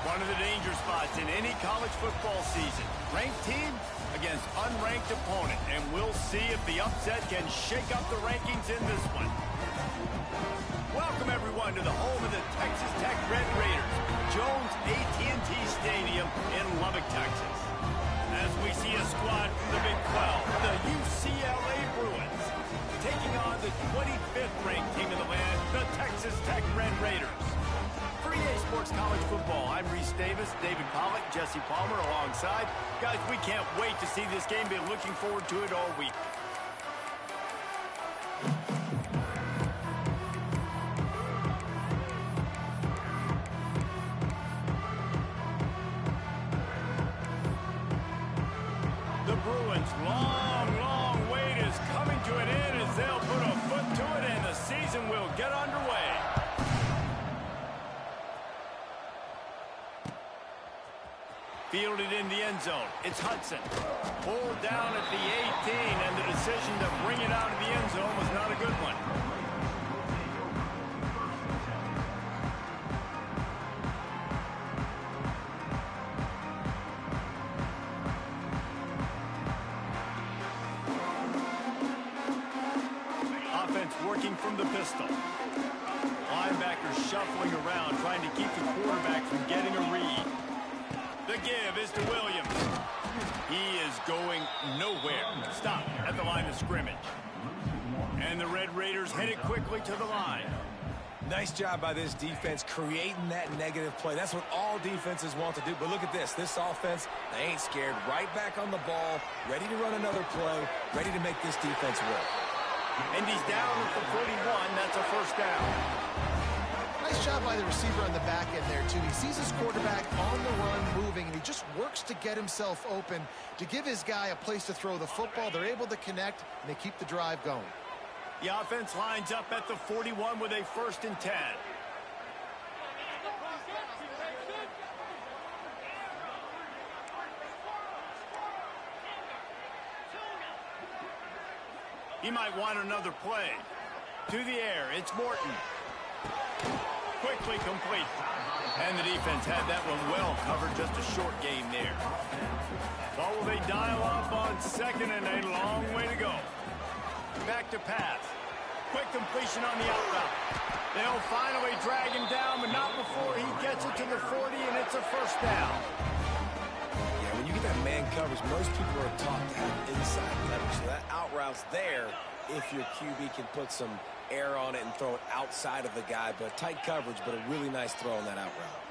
One of the danger spots in any college football season. Ranked team against unranked opponent. And we'll see if the upset can shake up the rankings in this one. Welcome, everyone, to the home of the Texas Tech Red Raiders, Jones AT&T Stadium in Lubbock, Texas. As we see a squad from the Big 12, the UCLA Bruins, taking on the 25th ranked team in the land, the Texas Tech Red Raiders. For EA Sports College Football, I'm Reese Davis, David Pollack, Jesse Palmer alongside. Guys, we can't wait to see this game. Been looking forward to it all week. The Bruins' long wait is coming to an end as they'll put a foot to it and the season will get underway. Fielded in the end zone. It's Hudson. Pulled down at the 18, and the decision to bring it out of the end zone was not a good one. Offense working from the pistol. Linebacker shuffling around, trying to keep the quarterback from getting a read. The give is to Williams. He is going nowhere. Stop at the line of scrimmage. And the Red Raiders headed quickly to the line. Nice job by this defense creating that negative play. That's what all defenses want to do. But look at this. This offense, they ain't scared. Right back on the ball, ready to run another play, ready to make this defense work. And he's down at the 41. That's a first down. Nice job by the receiver on the back end there, too. He sees his quarterback on the run moving, and he just works to get himself open to give his guy a place to throw the football. They're able to connect, and they keep the drive going. The offense lines up at the 41 with a 1st and 10. He might want another play. To the air, it's Morton. Quickly complete. And the defense had that one well covered. Just a short game there. Well, will they dial up on 2nd and a long way to go. Back to pass. Quick completion on the out route. They'll finally drag him down, but not before he gets it to the 40, and it's a first down. Yeah, when you get that man coverage, most people are taught to have inside coverage. So that out route's there if your QB can put some air on it and throw it outside of the guy, but tight coverage, but a really nice throw on that out route.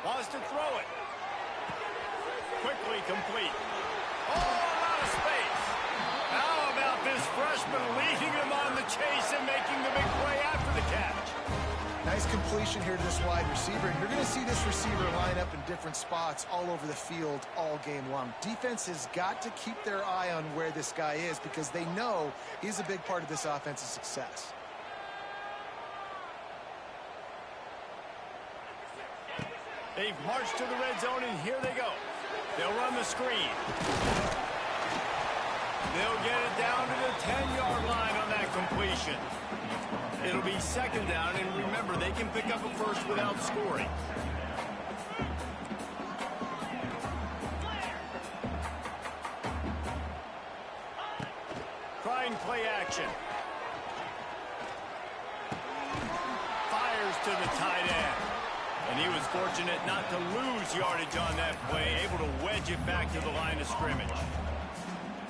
Wants to throw it. Quickly complete. Oh, out of space. How about this freshman leading him on the chase and making the big play after the catch? Nice completion here to this wide receiver, and you're going to see this receiver line up in different spots all over the field all game long. Defense has got to keep their eye on where this guy is because they know he's a big part of this offense's success. They've marched to the red zone, and here they go. They'll run the screen. They'll get it down to the 10-yard line on that completion. It'll be 2nd down, and remember, they can pick up a first without scoring. Trying play action. Fires to the tight end. And he was fortunate not to lose yardage on that play, able to wedge it back to the line of scrimmage.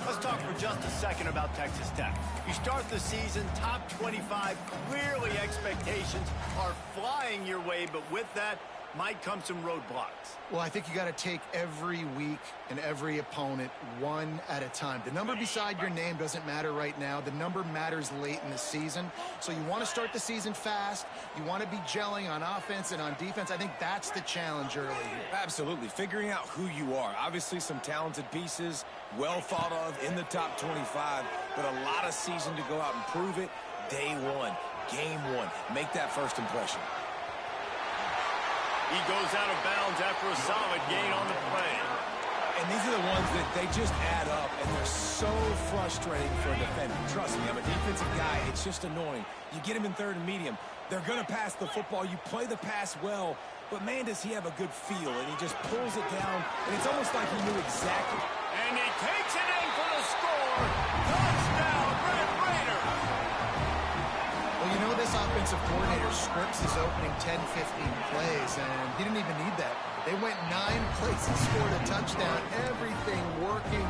Let's talk for just a second about Texas Tech. You start the season top 25. Clearly expectations are flying your way, but with that might come some roadblocks. Well, I think you got to take every week and every opponent one at a time. The number beside your name doesn't matter right now. The number matters late in the season. So you want to start the season fast. You want to be gelling on offense and on defense. I think that's the challenge early here. Absolutely. Figuring out who you are. Obviously some talented pieces, well thought of in the top 25, but a lot of season to go out and prove it. Day one, game one. Make that first impression. He goes out of bounds after a solid gain on the play. And these are the ones that they just add up, and they're so frustrating for a defender. Trust me, I'm a defensive guy. It's just annoying. You get him in third and medium. They're going to pass the football. You play the pass well, but, man, does he have a good feel. And he just pulls it down, and it's almost like he knew exactly. And he takes it in for the score. Touchdown, Red Raiders. Well, you know, this offensive coordinator scripts his opening 10, 15 plays, and he didn't even need that. They went 9 plays and scored a touchdown. Everything working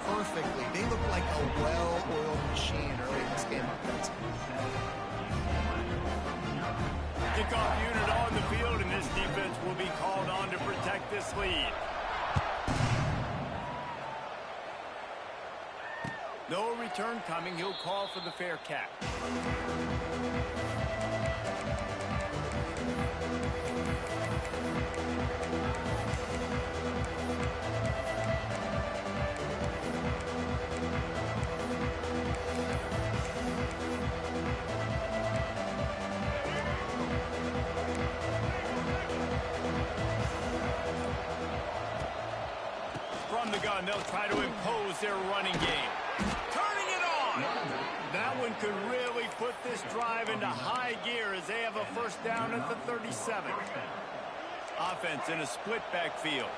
perfectly. They look like a well-oiled machine early in this game offensively. Kickoff unit on the field, and this defense will be called on to protect this lead. No return coming. He'll call for the fair catch. From the gun, they'll try to impose their running game. Turning it on! That one could really put this drive into high gear as they have a first down at the 37. Offense in a split backfield.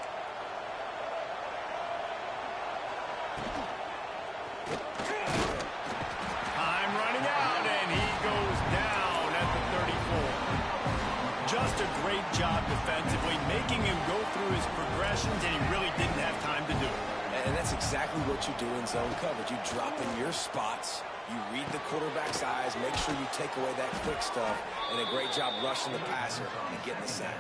Time running out, and he goes down at the 34. Just a great job defensively, making him go through his progressions, and he really didn't have time to do it. And that's exactly what you do in zone coverage. You drop in your spots, you read the quarterback's eyes, make sure you take away that quick stuff, and a great job rushing the passer and getting the sack.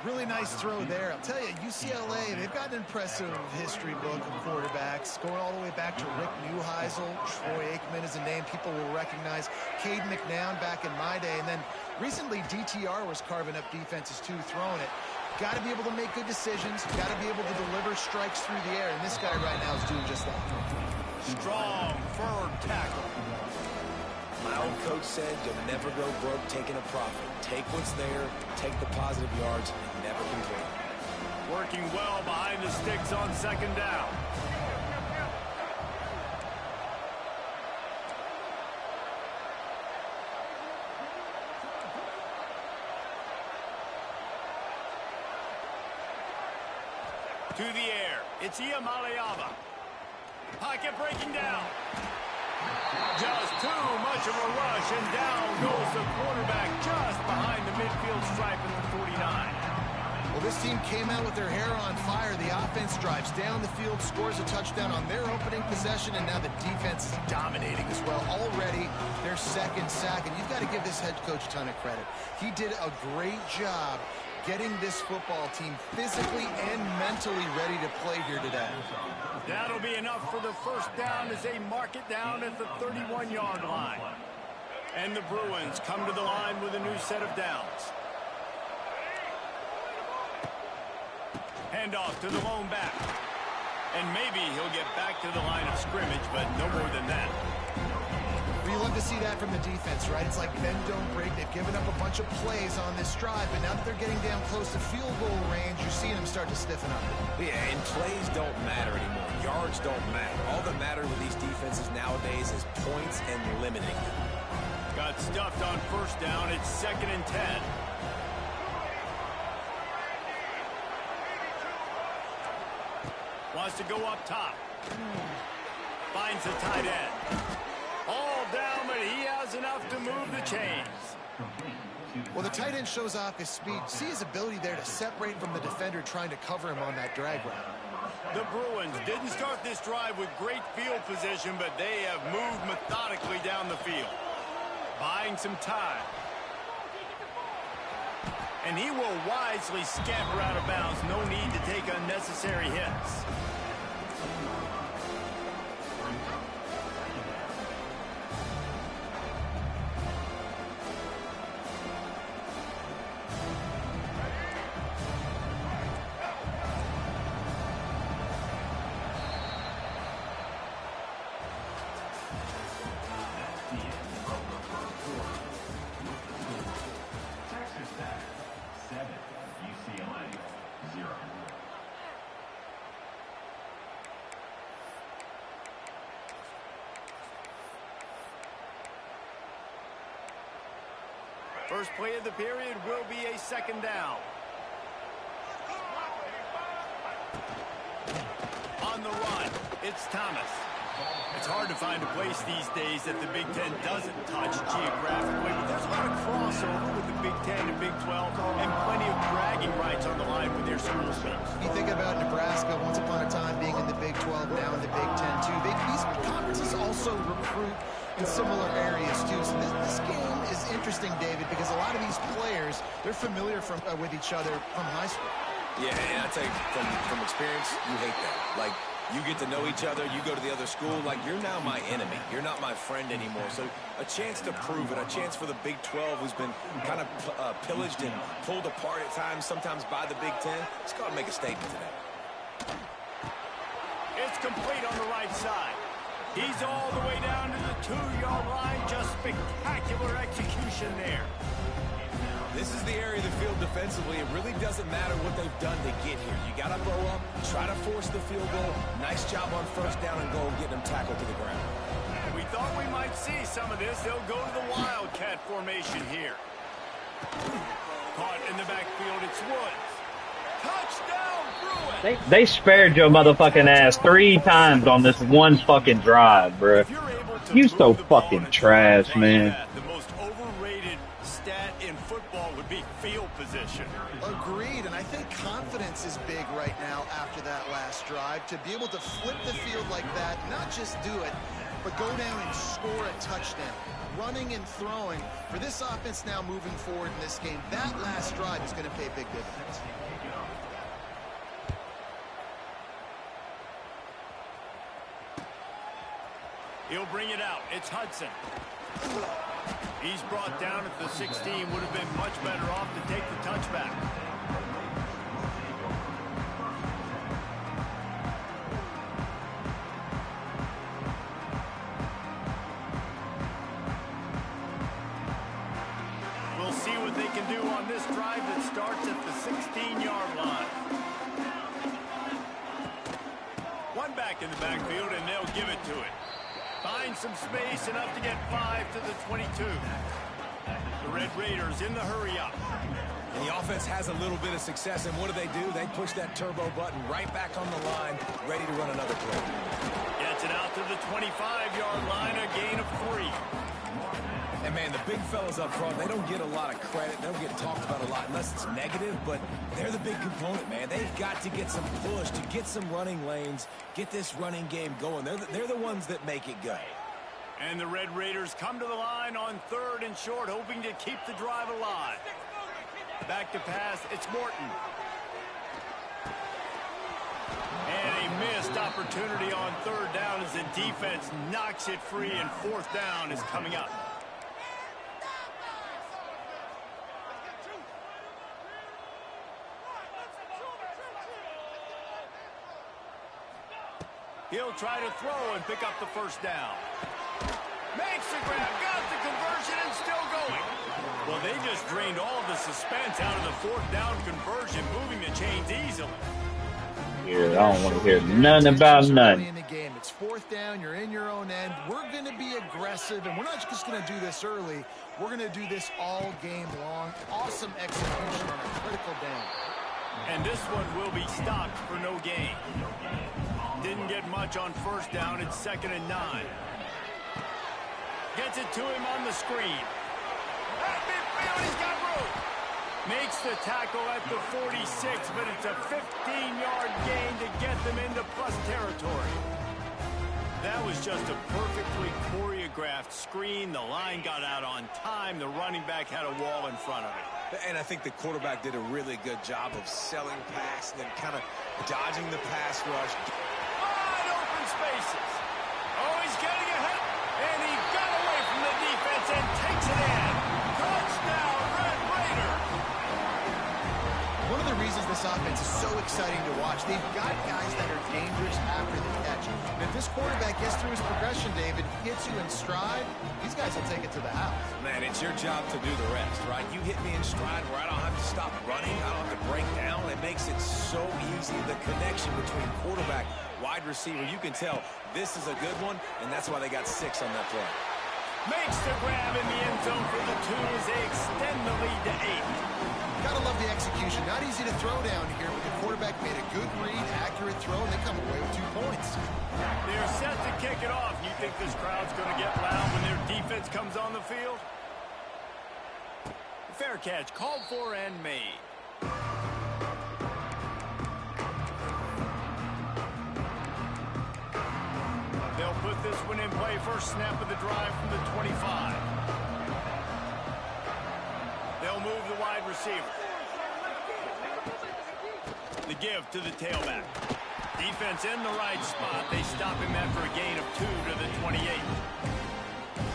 Really nice throw there. I'll tell you, UCLA, they've got an impressive history book of quarterbacks, going all the way back to Rick Neuheisel. Troy Aikman is a name people will recognize. Cade McNown back in my day. And then recently, DTR was carving up defenses too, throwing it. Got to be able to make good decisions. Got to be able to deliver strikes through the air. And this guy right now is doing just that. Strong, firm tackle. My old coach said you'll never go broke taking a profit. Take what's there, take the positive yards, and never complain. Working well behind the sticks on second down. To the air, it's Iamaleava. Pocket breaking down. Just too much of a rush, and down goes the quarterback just behind the midfield stripe at the 49. Well, this team came out with their hair on fire. The offense drives down the field, scores a touchdown on their opening possession, and now the defense is dominating as well. Already their second sack, and you've got to give this head coach a ton of credit. He did a great job getting this football team physically and mentally ready to play here today. That'll be enough for the first down as they mark it down at the 31-yard line. And the Bruins come to the line with a new set of downs. Handoff to the lone back. And maybe he'll get back to the line of scrimmage, but no more than that. You love to see that from the defense, right? It's like bend, don't break. They've given up a bunch of plays on this drive, but now that they're getting down close to field goal range, you're seeing them start to stiffen up. Yeah, and plays don't matter anymore. Yards don't matter. All that matters with these defenses nowadays is points and limiting them. Got stuffed on first down. It's 2nd and 10. Wants to go up top. Finds the tight end. All down, but he has enough to move the chains. Well, the tight end shows off his speed. See his ability there to separate from the defender trying to cover him on that drag route. The Bruins didn't start this drive with great field position, but they have moved methodically down the field. Buying some time. And he will wisely scamper out of bounds. No need to take unnecessary hits. First play of the period will be a second down. On the run, it's Thomas. It's hard to find a place these days that the Big Ten doesn't touch geographically, but there's a lot of crossover with the Big Ten and Big 12 and plenty of bragging rights on the line with their school teams. You think about Nebraska once upon a time being in the Big 12, now in the Big 10 too. These conferences also recruit in similar areas too. So this game is interesting, David, because a lot of these players, they're familiar with each other from high school. Yeah, and I tell you, from experience, you hate that. Like, you get to know each other, you go to the other school, like, you're now my enemy. You're not my friend anymore. So a chance to prove it, a chance for the Big 12, who's been kind of pillaged and pulled apart at times, sometimes by the Big 10. Let's go out and make a statement today. It's complete on the right side. He's all the way down to the 2-yard line. Just spectacular execution there. This is the area of the field defensively. It really doesn't matter what they've done to get here. You got to bow up, try to force the field goal. Nice job on first down and goal, getting them tackled to the ground. We thought we might see some of this. They'll go to the Wildcat formation here. Caught in the backfield, it's Woods. Touchdown, Bruins! They spared your motherfucking ass 3 times on this one fucking drive, bro. You so fucking trash, man. The most overrated stat in football would be field position. Agreed, and I think confidence is big right now after that last drive. To be able to flip the field like that, not just do it, but go down and score a touchdown. Running and throwing. For this offense now moving forward in this game, that last drive is going to pay big dividends. He'll bring it out. It's Hudson. He's brought down at the 16. Would have been much better off to take the touchback. We'll see what they can do on this drive that starts at the 16-yard line. One back in the backfield, and they'll give it to it. Find some space, enough to get 5 to the 22. The Red Raiders in the hurry-up. And the offense has a little bit of success, and what do? They push that turbo button right back on the line, ready to run another play. Gets it out to the 25-yard line, a gain of 3. And, man, the big fellas up front, they don't get a lot of credit. They don't get talked about a lot unless it's negative, but they're the big component, man. They've got to get some push, to get some running lanes, get this running game going. They're the ones that make it go. And the Red Raiders come to the line on 3rd and short, hoping to keep the drive alive. Back to pass, it's Morton. And a missed opportunity on 3rd down as the defense knocks it free, and 4th down is coming up. He'll try to throw and pick up the first down. Makes the grab, got the conversion, and still going. Well, they just drained all the suspense out of the 4th down conversion, moving the chains easily. Yeah, I don't want to hear nothing about nothing. In the game, it's 4th down, you're in your own end. We're going to be aggressive, and we're not just going to do this early. We're going to do this all game long. Awesome execution on a critical down. And this one will be stopped for no gain. Didn't get much on 1st down. It's 2nd and 9. Gets it to him on the screen. At midfield, he's got room. Makes the tackle at the 46, but it's a 15-yard gain to get them into plus territory. That was just a perfectly choreographed screen. The line got out on time. The running back had a wall in front of it. And I think the quarterback did a really good job of selling pass and then kind of dodging the pass rush. Wide open spaces. Oh, he's getting ahead. And he got away from the defense and takes it in. Touchdown, Red Raider. One of the reasons this offense is so exciting to watch, they've got guys that are dangerous after the catch. And if this quarterback gets through his progression, David, hits you in stride, these guys will take it to the house. Man, it's your job to do the rest, right? You hit me in stride where I don't have to stop running. I don't have to break down. It makes it so easy. The connection between quarterback, wide receiver, you can tell this is a good one, and that's why they got 6 on that play. Makes the grab in the end zone for the 2 as they extend the lead to 8. Gotta love the execution. Not easy to throw down here, but the quarterback made a good read, accurate throw, and they come away with 2 points. They're set to kick it off. You think this crowd's going to get loud when their defense comes on the field? Fair catch, called for and made. They'll put this one in play. First snap of the drive from the 25. They'll move the wide receiver. The give to the tailback. Defense in the right spot. They stop him after a gain of 2 to the 28.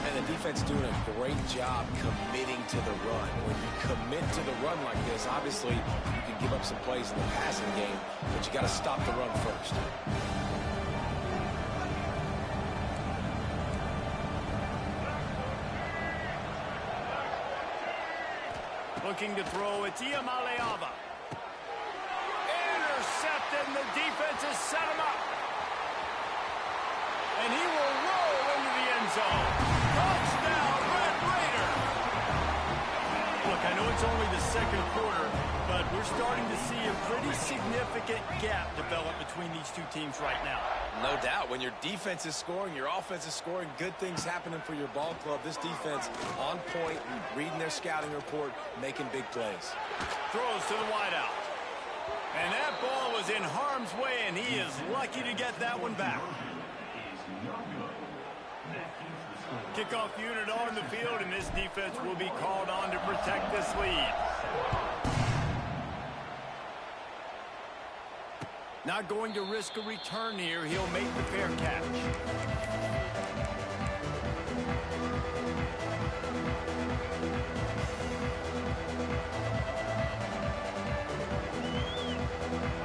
And the defense doing a great job committing to the run. When you commit to the run like this, obviously you can give up some plays in the passing game, but you got to stop the run first. Looking to throw, it's Iamaleava. Intercepted, and the defense has set him up. And he will roll into the end zone. Touchdown, Red Raider! Look, I know it's only the second quarter, but we're starting to see a pretty significant gap develop between these two teams right now. No doubt. When your defense is scoring, your offense is scoring, good things happening for your ball club. This defense on point, reading their scouting report, making big plays. Throws to the wideout. And that ball was in harm's way, and he is lucky to get that one back. Kickoff unit on the field, and this defense will be called on to protect this lead. Not going to risk a return here. He'll make the fair catch.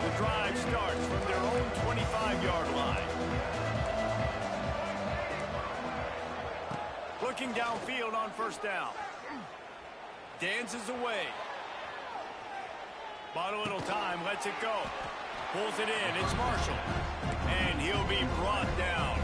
The drive starts from their own 25-yard line. Looking downfield on first down. Dances away. Bought a little time, lets it go. Pulls it in, it's Marshall. And he'll be brought down.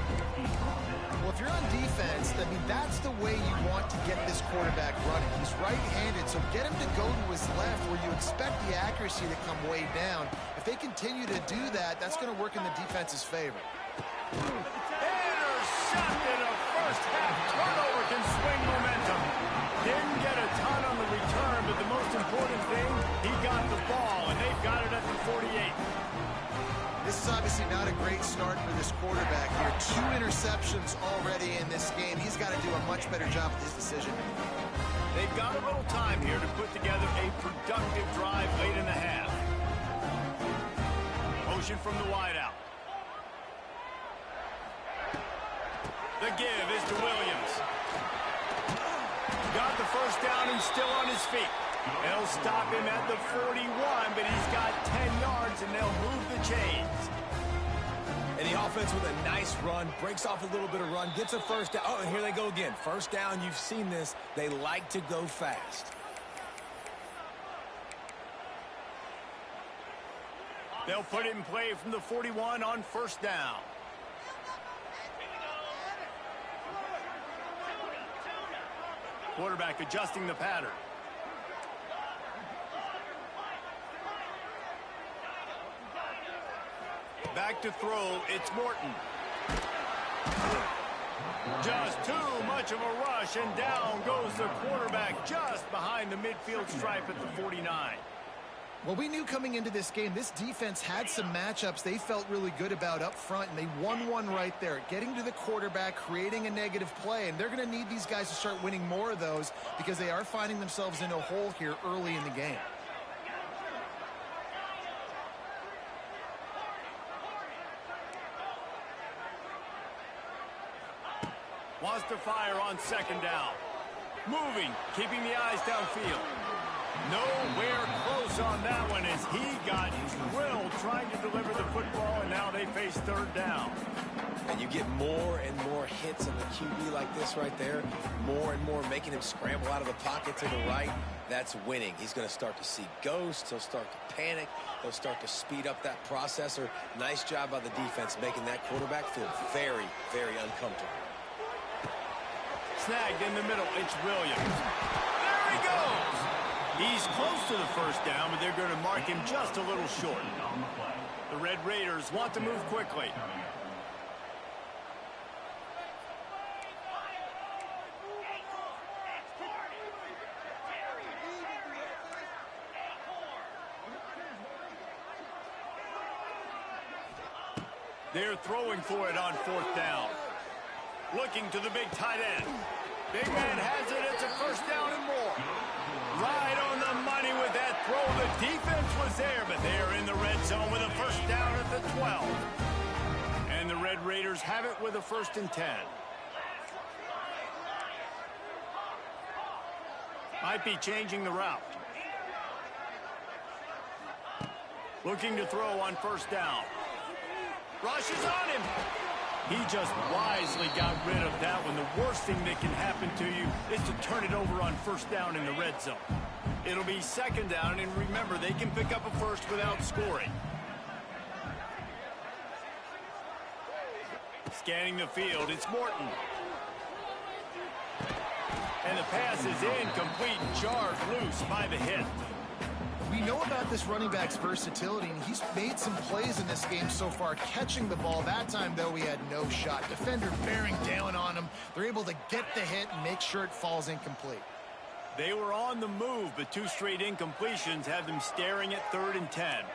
Well, if you're on defense, I mean, that's the way you want to get this quarterback running. He's right-handed, so get him to go to his left where you expect the accuracy to come way down. If they continue to do that, that's going to work in the defense's favor. Intercepted, a first-half turnover can swing momentum. Didn't get a ton on the return, but the most important thing, he got the ball, and they've got it at the 48. This is obviously not a great start for this quarterback here. 2 interceptions already in this game. He's got to do a much better job with his decision. They've got a little time here to put together a productive drive late in the half. Motion from the wideout. The give is to Williams. Got the first down and still on his feet. They'll stop him at the 41, but he's got 10 yards, and they'll move the chains. And the offense with a nice run, breaks off a little bit of run, gets a first down. Oh, and here they go again. First down, you've seen this. They like to go fast. They'll put it in play from the 41 on first down. Quarterback adjusting the pattern. Back to throw, it's Morton. Just too much of a rush, and down goes the quarterback just behind the midfield stripe at the 49. Well, we knew coming into this game, this defense had some matchups they felt really good about up front, and they won one right there. Getting to the quarterback, creating a negative play, and they're going to need these guys to start winning more of those because they are finding themselves in a hole here early in the game. Wants to fire on second down. Moving, keeping the eyes downfield. Nowhere close on that one as he got drilled trying to deliver the football, and now they face third down. And you get more and more hits on the QB like this right there. More and more making him scramble out of the pocket to the right. That's winning. He's going to start to see ghosts. He'll start to panic. He'll start to speed up that processor. Nice job by the defense making that quarterback feel very, very uncomfortable. snagged in the middle. It's Williams. There he goes. He's close to the first down, but they're going to mark him just a little short. The Red Raiders want to move quickly. They're throwing for it on fourth down. Looking to the big tight end. Big man has it. It's a first down and more. Right on the money with that throw. The defense was there, but they are in the red zone with a first down at the 12. And the Red Raiders have it with a 1st and 10. Might be changing the route. Looking to throw on first down. Rushes on him. He just wisely got rid of that one. The worst thing that can happen to you is to turn it over on first down in the red zone. It'll be 2nd down, and remember, they can pick up a first without scoring. Scanning the field, it's Morton. And the pass is incomplete, jarred loose by the hit. We know about this running back's versatility, and he's made some plays in this game so far, catching the ball. That time, though, he had no shot. Defender bearing down on him. They're able to get the hit and make sure it falls incomplete. They were on the move, but 2 straight incompletions have them staring at 3rd and 10.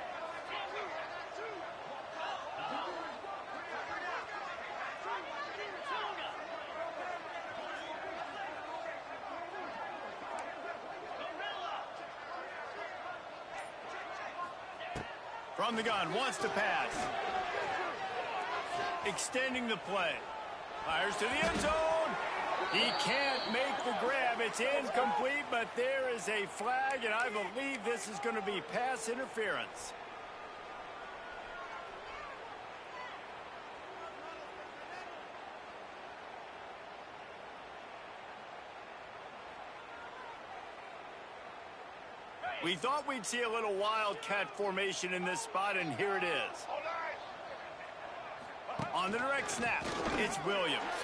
From the gun, wants to pass. Extending the play. Fires to the end zone. He can't make the grab. It's incomplete, but there is a flag, and I believe this is going to be pass interference. We thought we'd see a little wildcat formation in this spot, and here it is. On the direct snap, it's Williams.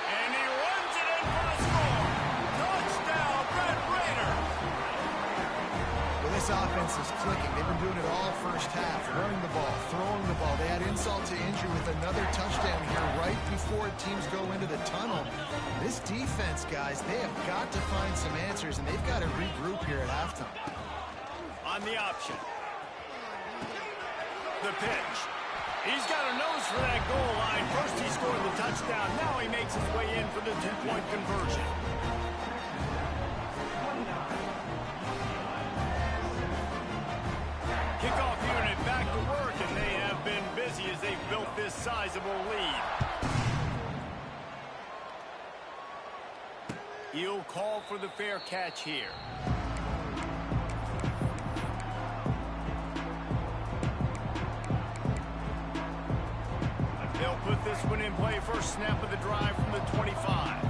And he runs it in for the score. Touchdown, Red Raiders. Well, this offense is clicking. They've been doing it all first half, running the ball, throwing the ball. They had insult to injury with another touchdown here right before teams go into the tunnel. This defense, guys, they have got to find some answers, and they've got to regroup here at halftime. On the option. The pitch. He's got a nose for that goal line. First he scored the touchdown. Now he makes his way in for the 2-point conversion. Kickoff unit back to work, and they have been busy as they've built this sizable lead. He'll call for the fair catch here. They'll put this one in play. First snap of the drive from the 25.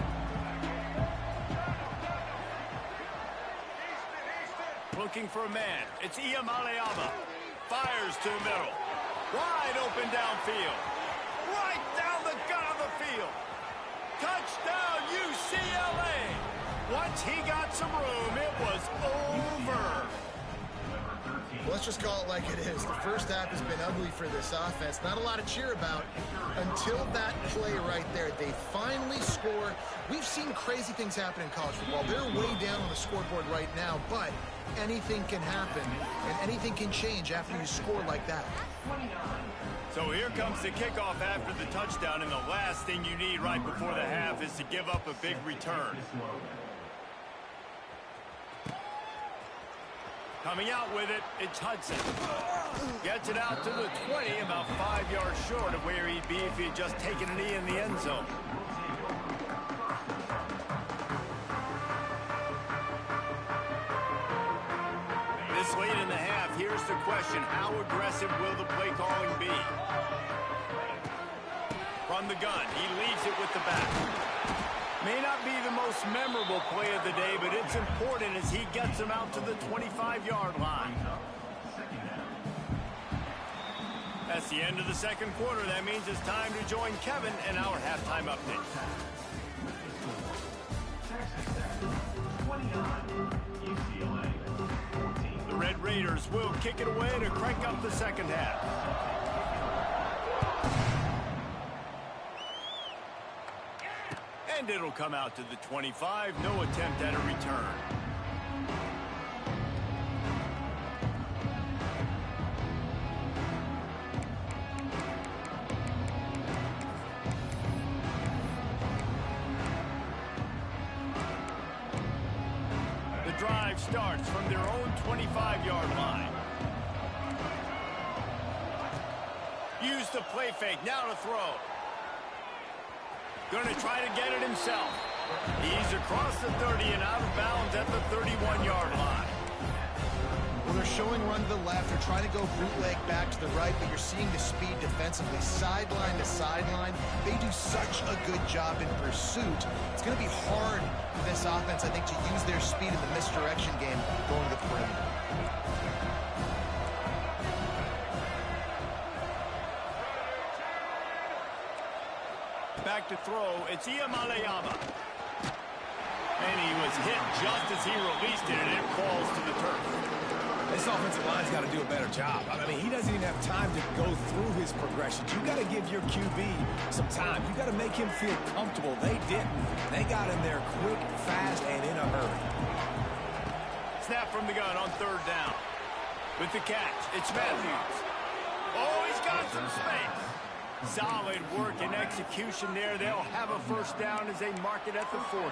Looking for a man. It's Iamaleava. Fires to the middle. Wide open downfield. Right down the gut of the field. Touchdown, UCLA. Once he got some room, it was over. Let's just call it like it is. The first half has been ugly for this offense. Not a lot to cheer about until that play right there. They finally score. We've seen crazy things happen in college football. They're way down on the scoreboard right now, but anything can happen, and anything can change after you score like that. So here comes the kickoff after the touchdown, and the last thing you need right before the half is to give up a big return. Coming out with it, it's Hudson. Gets it out to the 20, about 5 yards short of where he'd be if he'd just taken a knee in the end zone. This late in the half, here's the question. How aggressive will the play calling be? From the gun, he leaves it with the back. May not be the most memorable play of the day, but it's important as he gets him out to the 25-yard line. That's the end of the second quarter. That means it's time to join Kevin in our halftime update. The Red Raiders will kick it away to crank up the second half. And it'll come out to the 25. No attempt at a return. The drive starts from their own 25-yard line. Use the play fake. Now to throw. Going to try to get it himself. He's across the 30 and out of bounds at the 31-yard line. Well, they're showing run to the left. They're trying to go bootleg back to the right, but you're seeing the speed defensively, sideline to sideline. They do such a good job in pursuit. It's going to be hard for this offense, I think, to use their speed in the misdirection game going to the perimeter. Back to throw, it's Iamalayama. And he was hit just as he released it, and it falls to the turf. This offensive line's got to do a better job. I mean, he doesn't even have time to go through his progressions. You got to give your QB some time. You got to make him feel comfortable. They didn't. They got in there quick, fast, and in a hurry. Snap from the gun on third down. With the catch, it's Matthews. Oh, he's got some space. Solid work and execution there. They'll have a first down as they mark it at the 40.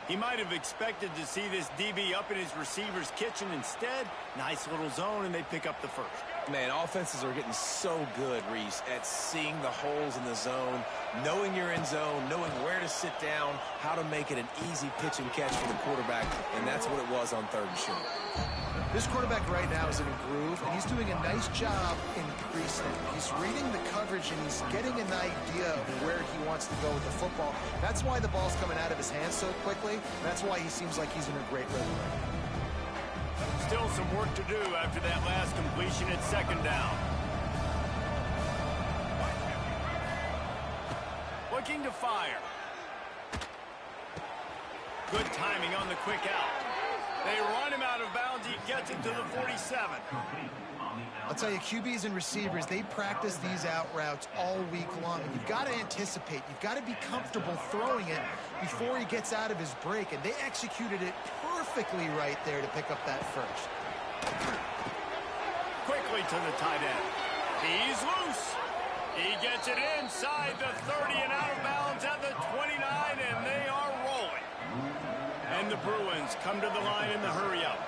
He might have expected to see this DB up in his receiver's kitchen. Instead, nice little zone, and they pick up the first. Man, offenses are getting so good, Reese, at seeing the holes in the zone, knowing you're in zone, knowing where to sit down, how to make it an easy pitch and catch for the quarterback, and that's what it was on third and short. This quarterback right now is in a groove, and he's doing a nice job in pre-snap. He's reading the coverage, and he's getting an idea of where he wants to go with the football. That's why the ball's coming out of his hands so quickly. That's why he seems like he's in a great rhythm right now. Still some work to do after that last completion at second down. Looking to fire. Good timing on the quick out. They run him out of bounds. He gets it to the 47. I'll tell you, QBs and receivers, they practice these out routes all week long. And you've got to anticipate. You've got to be comfortable throwing it before he gets out of his break. And they executed it perfectly right there to pick up that first. Quickly to the tight end. He's loose. He gets it inside the 30 and out of bounds at the 29, and they are rolling. And the Bruins come to the line in the hurry-up.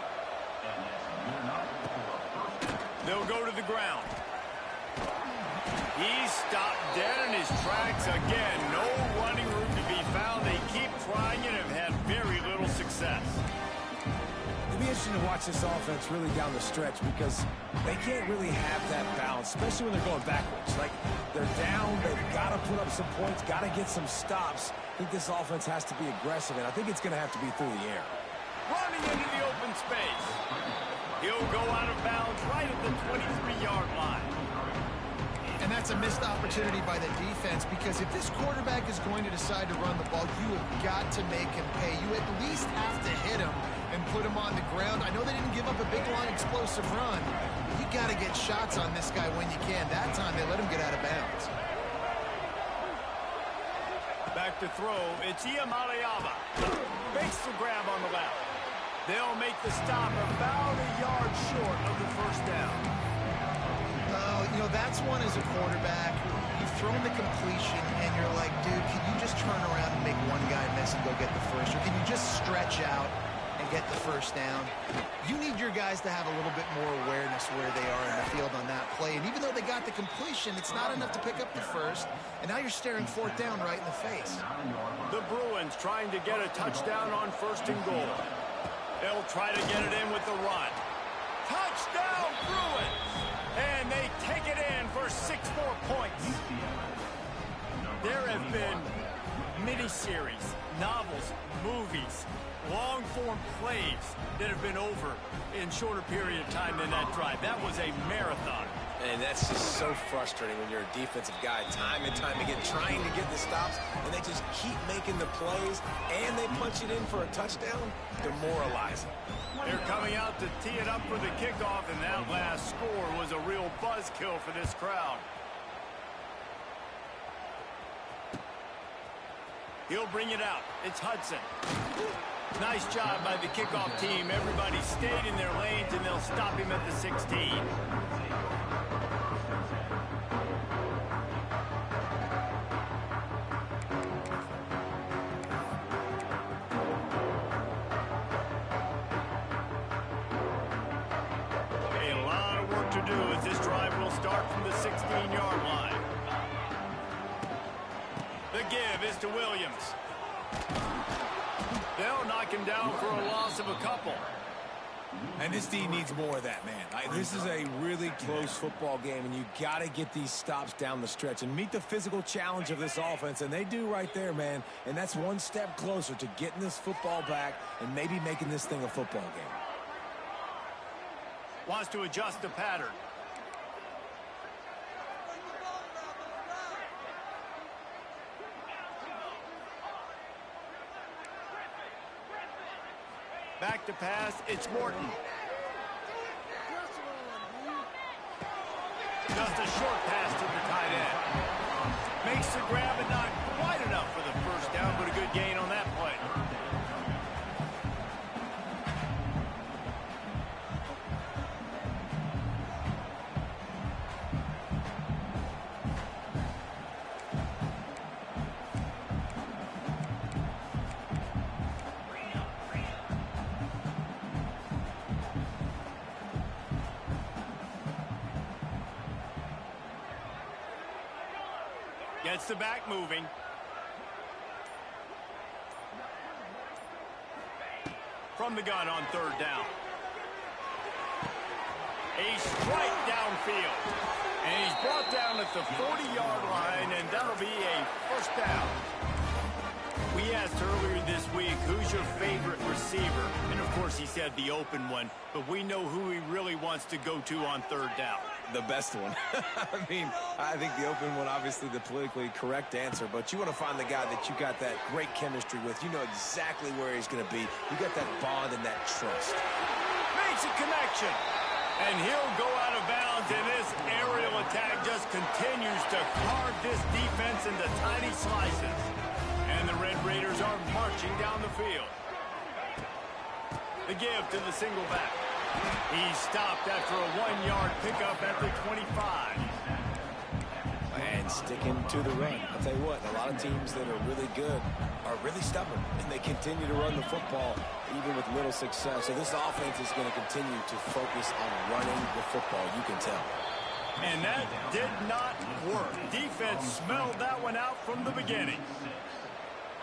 They'll go to the ground. He's stopped dead in his tracks again. No running room to be found. They keep trying it and have had very little success. It'll be interesting to watch this offense really down the stretch because they can't really have that balance, especially when they're going backwards. Like, they're down, they've got to put up some points, got to get some stops. I think this offense has to be aggressive, and I think it's going to have to be through the air. Running into the open space. He'll go out of bounds right at the 23-yard line. And that's a missed opportunity by the defense because if this quarterback is going to decide to run the ball, you have got to make him pay. You at least have to hit him and put him on the ground. I know they didn't give up a big long explosive run. But you got to get shots on this guy when you can. That time they let him get out of bounds. Back to throw, it's Iamalayama. Makes the grab on the left. They'll make the stop about a yard short of the first down. You know, that's one as a quarterback. You've thrown the completion, and you're like, dude, can you just turn around and make one guy miss and go get the first? Or can you just stretch out and get the first down? You need your guys to have a little bit more awareness where they are in the field on that play. And even though they got the completion, it's not enough to pick up the first. And now you're staring fourth down right in the face. The Bruins trying to get a touchdown on first and goal. They'll try to get it in with the run. Touchdown, Bruins! And they take it in for 6 more points. There have been miniseries, novels, movies, long-form plays that have been over in shorter period of time than that drive. That was a marathon. And that's just so frustrating when you're a defensive guy, time and time again, trying to get the stops, and they just keep making the plays, and they punch it in for a touchdown. Demoralizing. They're coming out to tee it up for the kickoff, and that last score was a real buzzkill for this crowd. He'll bring it out. It's Hudson. Nice job by the kickoff team. Everybody stayed in their lanes, and they'll stop him at the 16. A lot of work to do as this drive will start from the 16-yard line. The give is to Williams. They'll knock him down for a loss of a couple. And this team needs more of that, man. This is a really close football game, and you got to get these stops down the stretch and meet the physical challenge of this offense, and they do right there, man. And that's one step closer to getting this football back and maybe making this thing a football game. Wants to adjust the pattern. Back to pass, it's Morton. Just a short pass to the tight end. Makes the grab and not quite enough for the first down, but a good gain on that play. Gets the back moving. From the gun on third down. A strike downfield. And he's brought down at the 40-yard line, and that'll be a first down. We asked earlier this week, who's your favorite receiver? And, of course, he said the open one, but we know who he really wants to go to on third down. The best one. I think the open one, obviously the politically correct answer, but you want to find the guy that you got that great chemistry with. You know exactly where he's going to be. You got that bond and that trust. Makes a connection. And he'll go out of bounds, and this aerial attack just continues to carve this defense into tiny slices. And the Red Raiders are marching down the field. The give to the single back. He's stopped after a 1-yard pickup at the 25. And sticking to the run. I'll tell you what, a lot of teams that are really good are really stubborn, and they continue to run the football even with little success. So this offense is going to continue to focus on running the football, you can tell. And that did not work. Defense smelled that one out from the beginning.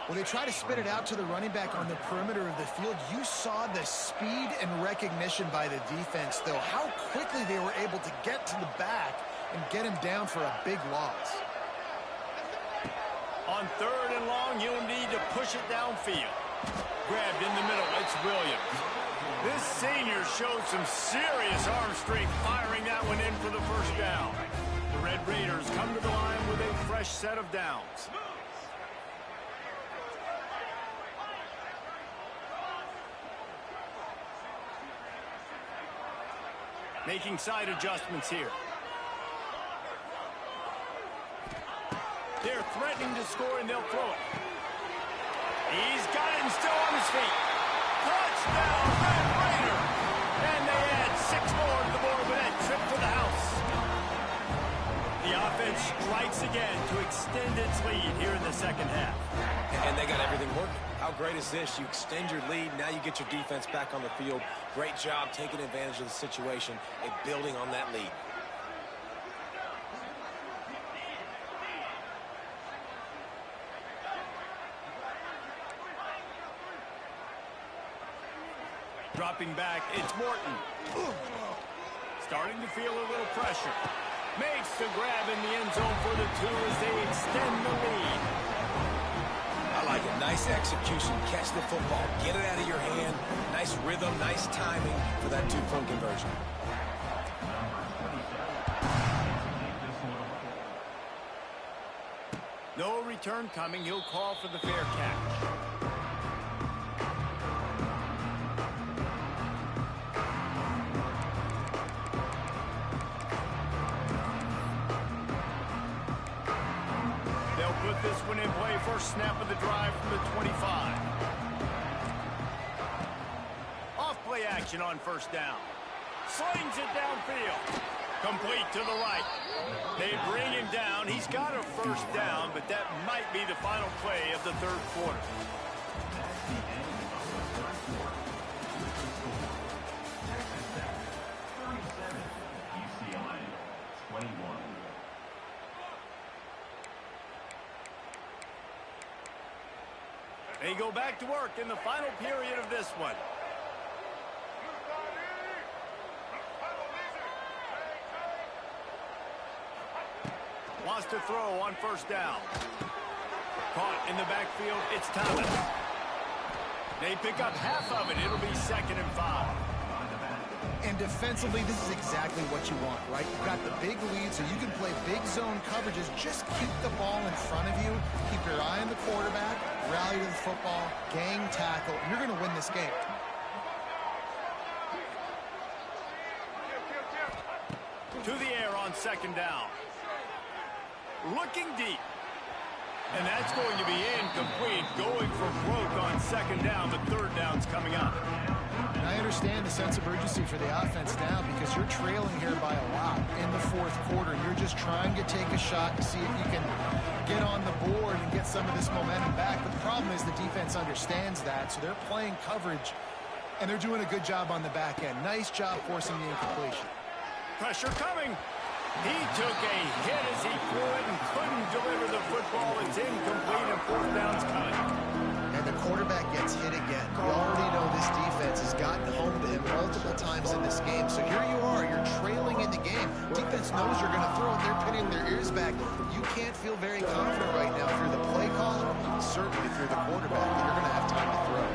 When they try to spit it out to the running back on the perimeter of the field, you saw the speed and recognition by the defense, though, how quickly they were able to get to the back and get him down for a big loss. On third and long, he'll need to push it downfield. Grabbed in the middle, it's Williams. This senior showed some serious arm strength firing that one in for the first down. The Red Raiders come to the line with a fresh set of downs. Making side adjustments here. They're threatening to score, and they'll throw it. He's got it and still on his feet. Touchdown, Red Raider! And they add 6 more to the board with that trip to the house. The offense strikes again to extend its lead here in the second half. And they got everything working. How great is this? You extend your lead, now you get your defense back on the field. Great job taking advantage of the situation and building on that lead. Dropping back, it's Morton. Starting to feel a little pressure. Makes the grab in the end zone for the 2 as they extend the lead. I like it. Nice execution. Catch the football. Get it out of your hand. Nice rhythm, nice timing for that 2-point conversion. No return coming. He'll call for the fair catch. They'll put this one in play. First snap of the drive from the 25. Off play action on first down. Slings it downfield. Complete to the right. They bring him down. He's got a first down, but that might be the final play of the third quarter. UCLA 21. They go back to work in the final period of this one. Wants to throw on first down. Caught in the backfield. It's Thomas. They pick up half of it. It'll be 2nd and 5. And defensively, this is exactly what you want, right? You've got the big lead, so you can play big zone coverages. Just keep the ball in front of you. Keep your eye on the quarterback. Rally to the football. Gang tackle. You're going to win this game. To the air on 2nd down. Looking deep. And that's going to be incomplete. Going for broke on 2nd down, but 3rd down's coming up. And I understand the sense of urgency for the offense now because you're trailing here by a lot in the 4th quarter. You're just trying to take a shot to see if you can get on the board and get some of this momentum back. But the problem is the defense understands that, so they're playing coverage, and they're doing a good job on the back end. Nice job forcing the incompletion. Pressure coming. He took a hit as he threw it and couldn't deliver the football. It's incomplete and 4th down's coming. And the quarterback gets hit again. We already know this defense has gotten home to him multiple times in this game. So here you are. You're trailing in the game. Defense knows you're going to throw it. They're pinning their ears back. You can't feel very confident right now if you're the play caller. Certainly if you're the quarterback, that you're going to have time to throw.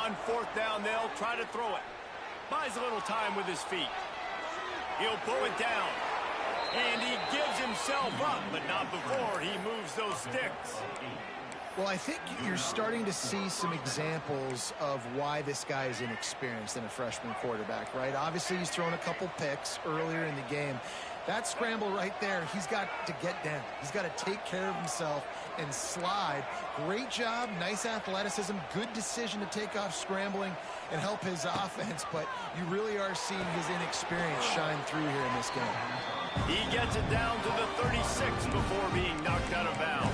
On 4th down, they'll try to throw it. Buys a little time with his feet. He'll pull it down. And he gives himself up, but not before he moves those sticks. Well, I think you're starting to see some examples of why this guy is inexperienced in a freshman quarterback, right? Obviously, he's thrown a couple picks earlier in the game. That scramble right there, he's got to get down. He's got to take care of himself and slide. Great job, nice athleticism, good decision to take off scrambling and help his offense, but you really are seeing his inexperience shine through here in this game. He gets it down to the 36 before being knocked out of bounds.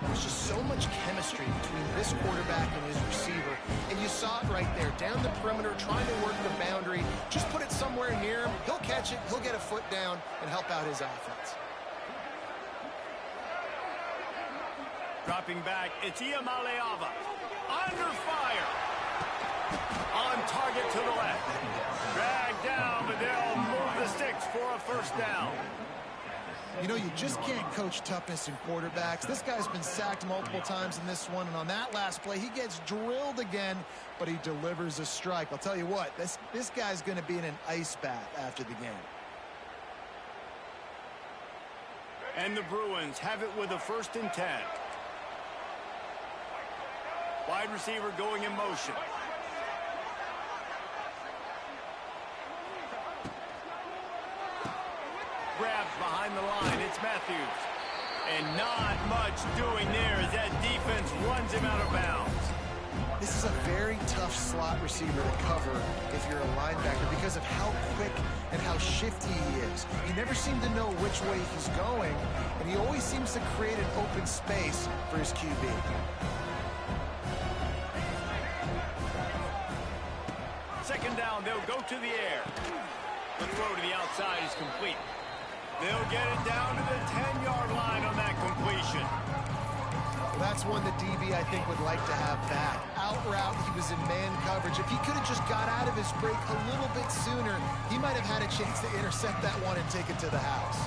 There's just so much chemistry between this quarterback and his receiver, and you saw it right there, down the perimeter, trying to work the boundary. Just put it somewhere near him. He'll catch it, he'll get a foot down, and help out his offense. Dropping back, it's Iamaleava. Under fire. On target to the left. Dragged down, but they'll move the sticks for a first down. You know, you just can't coach toughness in quarterbacks. This guy's been sacked multiple times in this one, and on that last play, he gets drilled again, but he delivers a strike. I'll tell you what, this guy's going to be in an ice bath after the game. And the Bruins have it with a 1st and 10. Wide receiver going in motion. Grabbed behind the line. It's Matthews. And not much doing there as that defense runs him out of bounds. This is a very tough slot receiver to cover if you're a linebacker because of how quick and how shifty he is. You never seem to know which way he's going, and he always seems to create an open space for his QB. Second down, they'll go to the air. The throw to the outside is complete. They'll get it down to the 10-yard line on that completion. Well, that's one the DB, I think, would like to have back. Out route, he was in man coverage. If he could have just got out of his break a little bit sooner, he might have had a chance to intercept that one and take it to the house.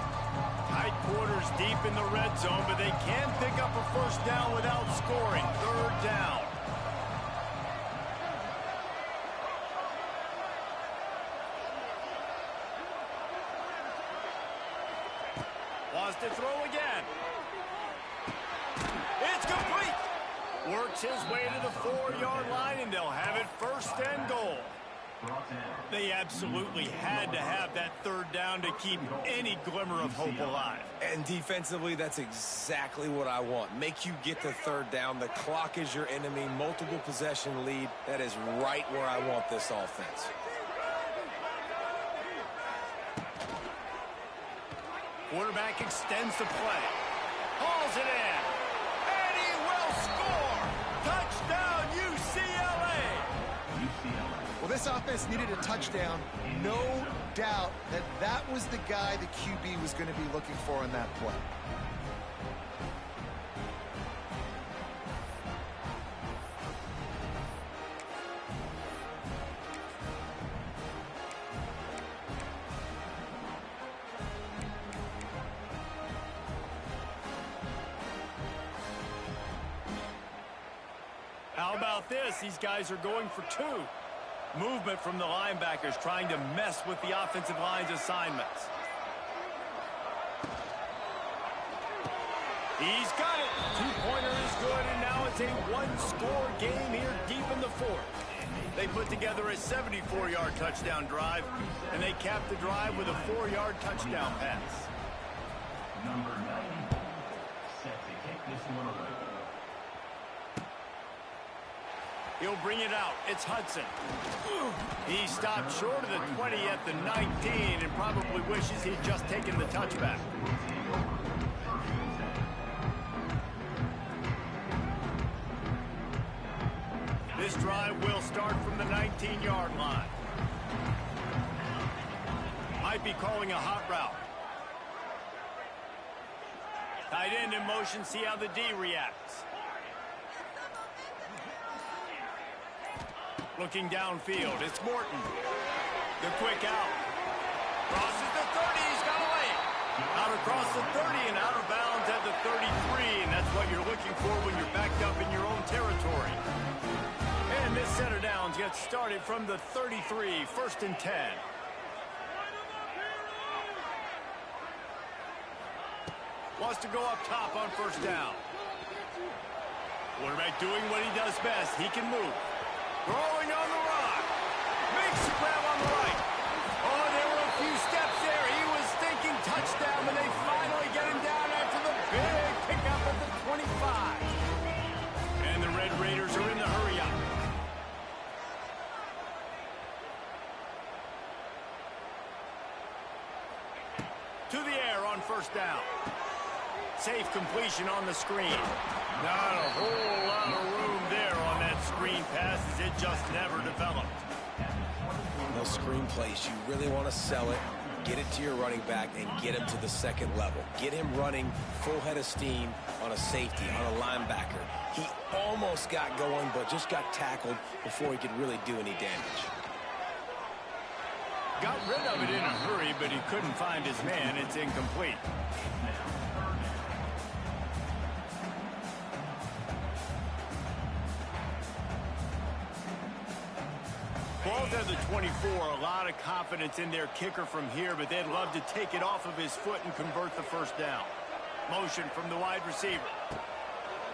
Tight quarters deep in the red zone, but they can pick up a first down without scoring. 3rd down. to throw again. It's complete. Works his way to the 4-yard line, and they'll have it first and goal. They absolutely had to have that third down to keep any glimmer of hope alive. And defensively, that's exactly what I want. Make you get the third down. The clock is your enemy. Multiple possession lead. That is right where I want this offense. Quarterback extends the play. Hauls it in. And he will score. Touchdown, UCLA. Well, this offense needed a touchdown. No doubt that that was the guy the QB was going to be looking for on that play. How about this? These guys are going for two. Movement from the linebackers trying to mess with the offensive line's assignments. He's got it. Two-pointer is good, and now it's a one-score game here deep in the fourth. They put together a 74-yard touchdown drive, and they capped the drive with a 4-yard touchdown pass. Number 90 set to kick this one away. He'll bring it out. It's Hudson. He stopped short of the 20 at the 19 and probably wishes he'd just taken the touchback. This drive will start from the 19-yard line. Might be calling a hot route. Tight end in motion, see how the D reacts. Looking downfield, it's Morton. The quick out. Crosses the 30, he's got a lane. Out across the 30 and out of bounds at the 33, and that's what you're looking for when you're backed up in your own territory. And this set of downs gets started from the 33, first and 10. Wants to go up top on first down. Quarterback doing what he does best. He can move. Throwing on the run. Makes the grab on the right. Oh, there were a few steps there. He was thinking touchdown, and they finally get him down after the big pickup at the 25. And the Red Raiders are in the hurry up. To the air on first down. Safe completion on the screen. Not a whole lot of room there on that screen pass as it just never developed. Those screen plays, you really want to sell it, get it to your running back, and get him to the second level. Get him running full head of steam on a safety, on a linebacker. He almost got going, but just got tackled before he could really do any damage. Got rid of it in a hurry, but he couldn't find his man. It's incomplete. Ball's at the 24, a lot of confidence in their kicker from here, but they'd love to take it off of his foot and convert the first down. Motion from the wide receiver.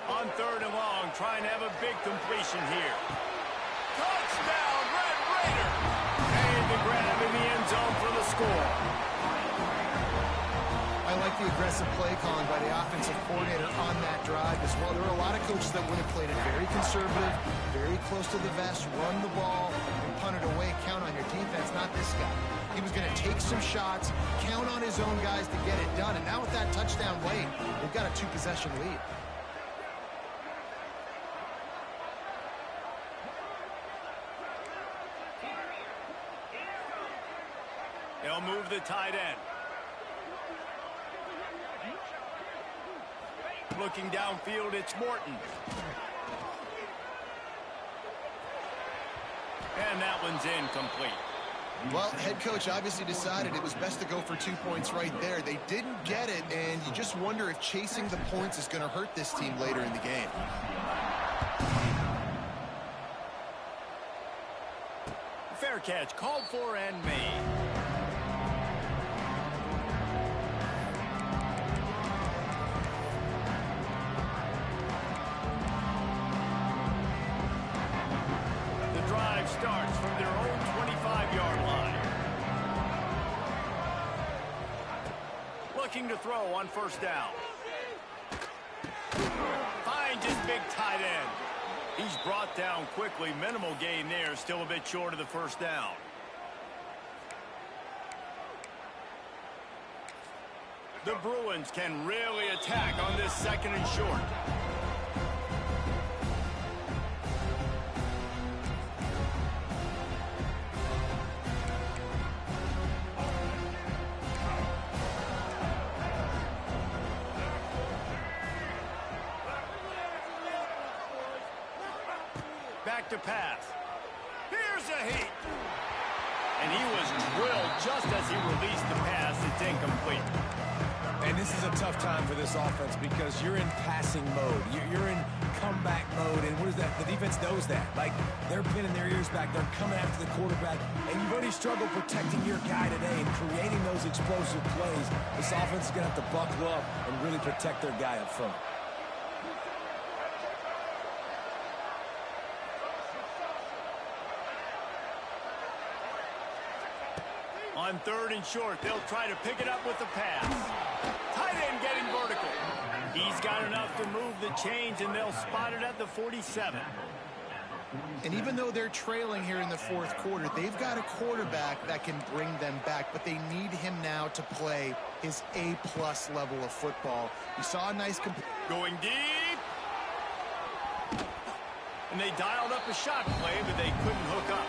On third and long, trying to have a big completion here. Touchdown, Red Raider! And the grab in the end zone for the score. I like the aggressive play calling by the offensive coordinator on that drive as well. There are a lot of coaches that would have played it very conservative, very close to the vest, run the ball, and punt it away. Count on your defense, not this guy. He was going to take some shots, count on his own guys to get it done. And now with that touchdown late, they've got a two-possession lead. They'll move the tight end. Looking downfield, it's Morton. And that one's incomplete. Well, head coach obviously decided it was best to go for 2 points right there. They didn't get it, and you just wonder if chasing the points is going to hurt this team later in the game. Fair catch, called for and made. looking to throw on first down. Finds his big tight end. He's brought down quickly. Minimal gain there. Still a bit short of the first down. The Bruins can really attack on this 2nd and short. Back to pass. Here's a heat. And he was drilled just as he released the pass. It's incomplete. And this is a tough time for this offense because you're in passing mode. You're in comeback mode. And what is that? The defense knows that. Like, they're pinning their ears back. They're coming after the quarterback. And you've already struggled protecting your guy today and creating those explosive plays. This offense is going to have to buckle up and really protect their guy up front. On 3rd and short, they'll try to pick it up with the pass. Tight end getting vertical. He's got enough to move the chains, and they'll spot it at the 47. And even though they're trailing here in the 4th quarter, they've got a quarterback that can bring them back, but they need him now to play his A-plus level of football. You saw a nice... Going deep. And they dialed up a shot play, but they couldn't hook up.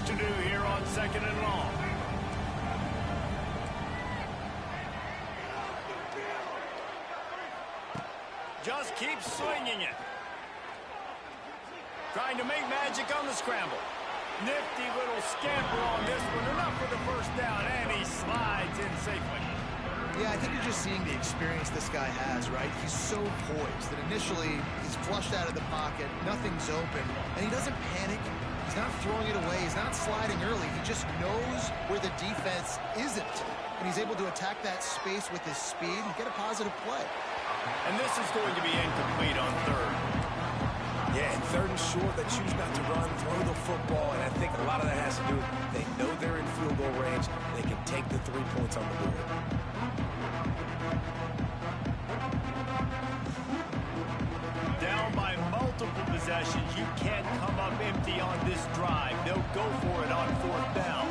To do here on 2nd and long. Just keep swinging it. Trying to make magic on the scramble. Nifty little scamper on this one. Enough for the first down, and he slides in safely. Yeah, I think you're just seeing the experience this guy has, right? He's so poised that initially he's flushed out of the pocket, nothing's open, and he doesn't panic. He's not throwing it away. He's not sliding early. He just knows where the defense isn't. And he's able to attack that space with his speed and get a positive play. And this is going to be incomplete on 3rd. Yeah, and 3rd and short, they choose not to run, throw the football, and I think a lot of that has to do with they know they're in field goal range. They can take the 3 points on the board. Down by multiple possessions, you can't come up empty on this drive. They'll go for it on 4th down.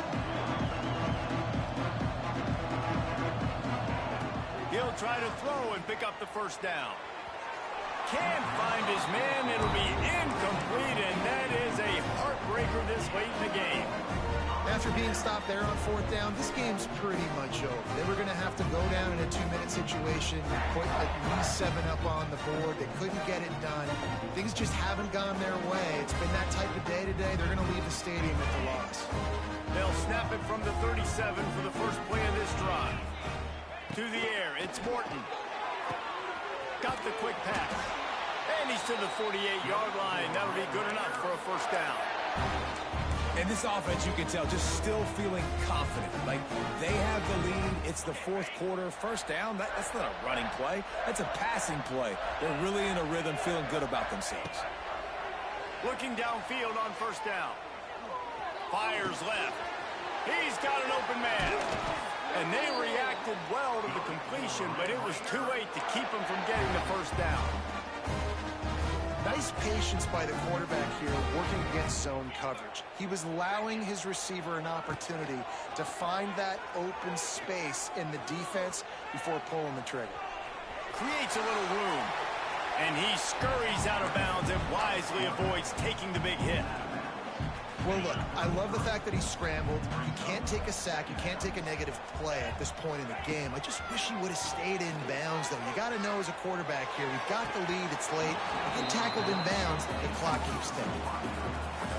He'll try to throw and pick up the first down. Can't find his man. It'll be incomplete, and that is a heartbreaker this late in the game. After being stopped there on 4th down, this game's pretty much over. They were going to have to go down in a 2-minute situation, put at least 7 up on the board. They couldn't get it done. Things just haven't gone their way. It's been that type of day today. They're going to leave the stadium with the loss. They'll snap it from the 37 for the first play of this drive. To the air, it's Morton. Got the quick pass. And he's to the 48-yard line. That'll be good enough for a first down. And this offense, you can tell, just still feeling confident. Like, they have the lead. It's the 4th quarter. First down, that's not a running play. That's a passing play. They're really in a rhythm, feeling good about themselves. Looking downfield on first down. Fires left. He's got an open man. And they reacted well to the completion, but it was too late to keep him from getting the first down. Nice patience by the quarterback here working against zone coverage. He was allowing his receiver an opportunity to find that open space in the defense before pulling the trigger. Creates a little room, and he scurries out of bounds and wisely avoids taking the big hit. Well, look, I love the fact that he scrambled. You can't take a sack. You can't take a negative play at this point in the game. I just wish he would have stayed in bounds, though. You got to know as a quarterback here, we've got the lead. It's late. You get tackled in bounds, the clock keeps ticking.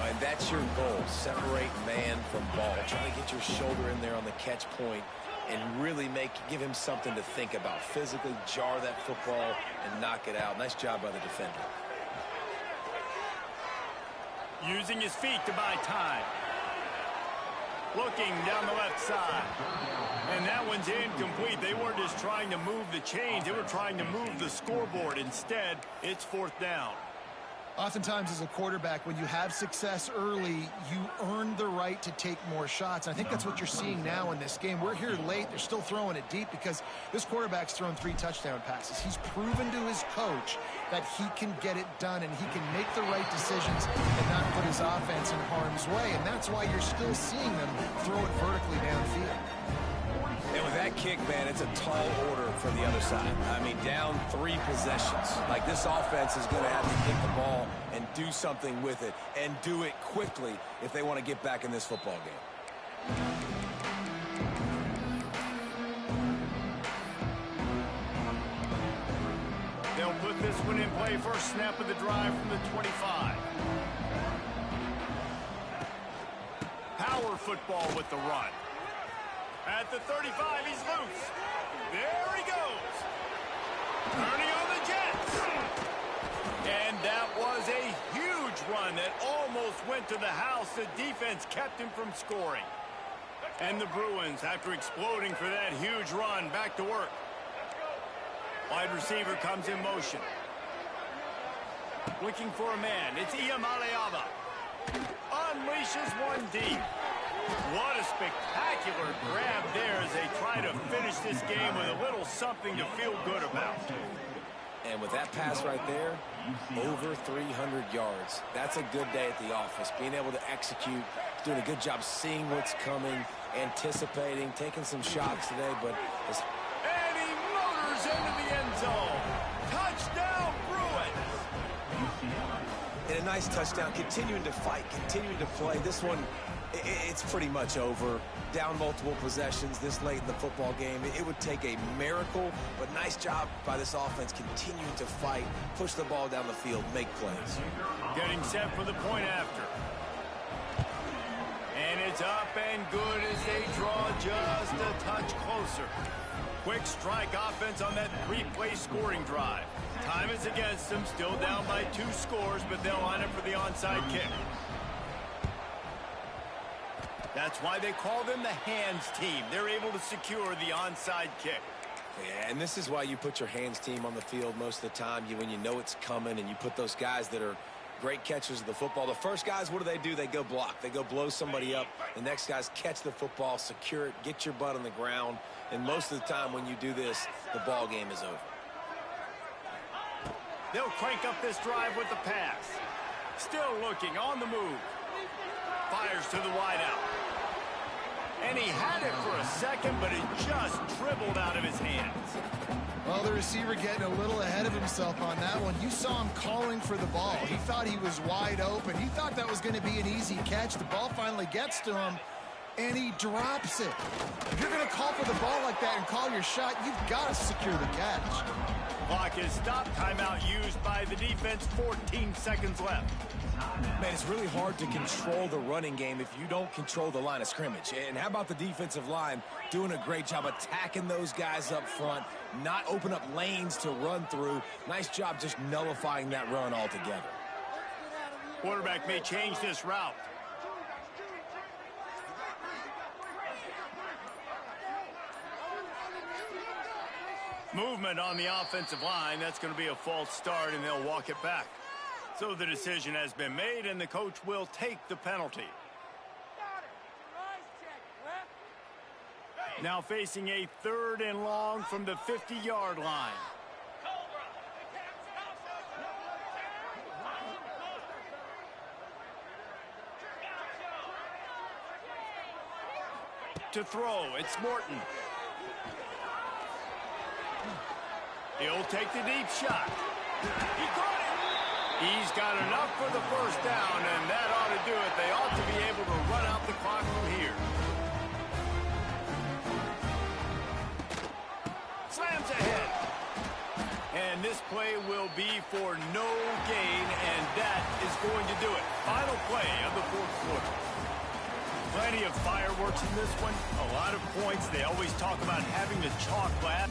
And that's your goal. Separate man from ball. Try to get your shoulder in there on the catch point and really give him something to think about. Physically jar that football and knock it out. Nice job by the defender. Using his feet to buy time. Looking down the left side. And that one's incomplete. They weren't just trying to move the chains. They were trying to move the scoreboard. Instead, it's 4th down. Oftentimes as a quarterback, when you have success early, you earn the right to take more shots. I think that's what you're seeing now in this game. We're here late. They're still throwing it deep because this quarterback's thrown 3 touchdown passes. He's proven to his coach that he can get it done and he can make the right decisions and not put his offense in harm's way. And that's why you're still seeing them throw it vertically downfield. And with that kick, man, it's a tall order for the other side. I mean, down 3 possessions. Like, this offense is going to have to kick the ball and do something with it, and do it quickly if they want to get back in this football game. They'll put this one in play. First snap of the drive from the 25. Power football with the run. At the 35, he's loose. There he goes. Turning on the Jets. And that was a huge run that almost went to the house. The defense kept him from scoring. And the Bruins, after exploding for that huge run, back to work. Wide receiver comes in motion. Looking for a man. It's Iamaleava. Unleashes one deep. What a spectacular grab there as they try to finish this game with a little something to feel good about. And with that pass right there, over 300 yards. That's a good day at the office. Being able to execute, doing a good job seeing what's coming, anticipating, taking some shots today. But and he motors into the end zone. Touchdown, Bruins! and a nice touchdown, continuing to fight, continuing to play. This one, it's pretty much over. Down multiple possessions this late in the football game. It would take a miracle, but nice job by this offense continuing to fight, push the ball down the field, make plays. Getting set for the point after. And it's up and good as they draw just a touch closer. Quick strike offense on that three-play scoring drive. Time is against them, still down by 2 scores, but they'll line up for the onside kick. That's why they call them the hands team. They're able to secure the onside kick. Yeah, and this is why you put your hands team on the field most of the time. When you know it's coming, and you put those guys that are great catchers of the football. The first guys, what do? They go block. They go blow somebody up. The next guys catch the football, secure it, get your butt on the ground. And most of the time when you do this, the ball game is over. They'll crank up this drive with the pass. Still looking, on the move. Fires to the wideout. And he had it for a second, but it just dribbled out of his hands. Well, the receiver getting a little ahead of himself on that one. You saw him calling for the ball. He thought he was wide open. He thought that was going to be an easy catch. The ball finally gets to him, and he drops it. If you're going to call for the ball like that and call your shot, you've got to secure the catch. Clock is stopped. Timeout used by the defense. 14 seconds left. Man, it's really hard to control the running game if you don't control the line of scrimmage. And how about the defensive line doing a great job attacking those guys up front, not open up lanes to run through. Nice job just nullifying that run altogether. Quarterback may change this route. Movement on the offensive line. That's going to be a false start, and they'll walk it back. So the decision has been made, and the coach will take the penalty. Now facing a 3rd and long from the 50-yard line. To throw, it's Morton. He'll take the deep shot. He caught it. He's got enough for the first down, and that ought to do it. They ought to be able to run out the clock from here. Slams ahead. And this play will be for no gain, and that is going to do it. Final play of the 4th quarter. Plenty of fireworks in this one. A lot of points. They always talk about having the chalk glass.